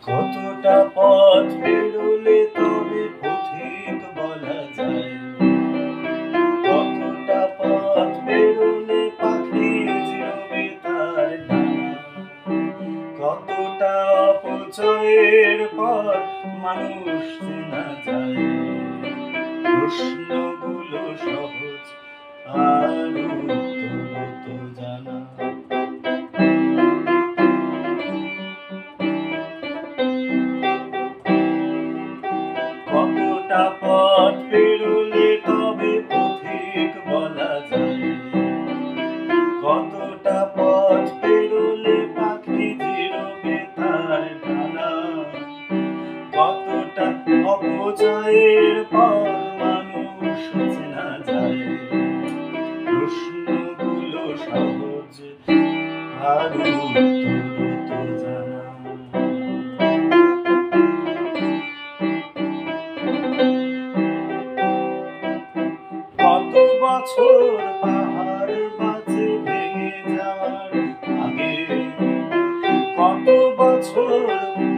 কতটা পথ পেরোলে তবে পথিক বলা যায়? কতটা পথ পেরোলে পাখি জিরবে তার ডানা? কতটা অপচয়ের পর মানুষ চেনা যায়? প্রশ্নগুলো সহজ আর উত্তর তো জানা। কতটা পথ পেরোলে তবে পথিক বলা যায়? কতটা পথ পেরোলে পাখি জিরবে তার ডানা? কতটা অপচয়ের পর মানুষ চেনা যায়? প্রশ্নগুলো সহজ আর উত্তর তো জানা। কত বছর পাহাড় বাঁচে ভেঙে যাওয়ার আগে? কত বছর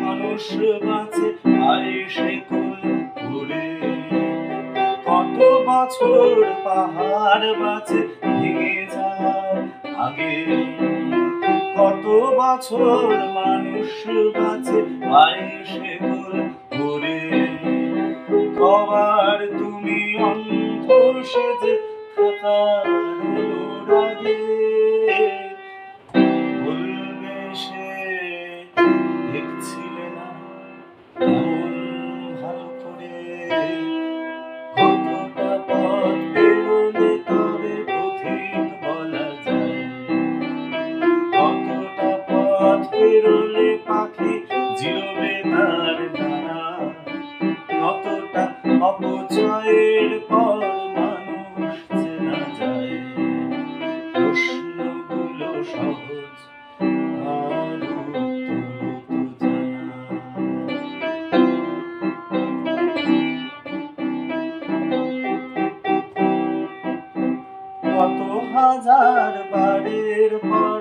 মানুষ বাঁচে আয়েশে কুল ঘুরে? কত বছর পাহাড় বাঁচে ভেঙে যাওয়ার আগে? কত বছর মানুষ বাঁচে আয়েশে কুল ঘুরে? কবার তুমি অন্ধ সেজে থাকার অনুরাগে বলবে সে দেখছিলে না তেমন ভালো করে? কতটা পথ পেরোলে তবে পথিক বলা যায়? কতটা পথ পেরোলে পাখি জিরবে তার ডানা? কতটা অপচয়ের পর মানুষ চেনা যায়? প্রশ্নগুলো সহজ আর উত্তর তো জানা। কত হাজার বারের পর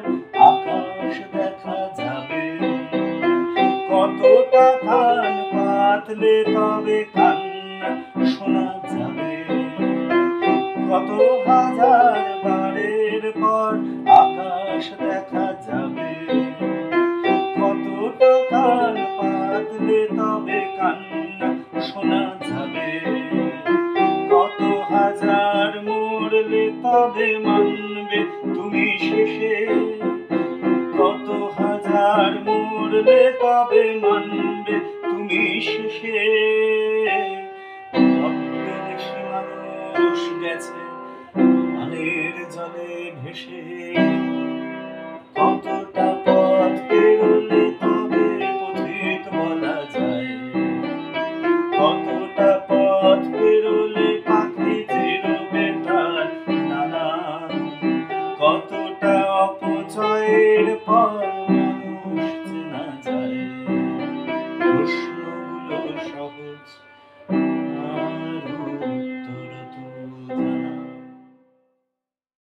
আকাশ দেখা যাবে? কতটা কান পাতলে তবে কান্না শোনা যাবে? কত হাজার বারের পর আকাশ দেখা যাবে? কতটা কান পাতলে তবে কান্না শোনা যাবে? কত হাজার মরলে তবে মানবে তুমি শেষে? কত হাজার মরলে তবে মানবে তুমি শেষে? বেশি মানুষ গেছে পানির জলে ভেসে। কতটা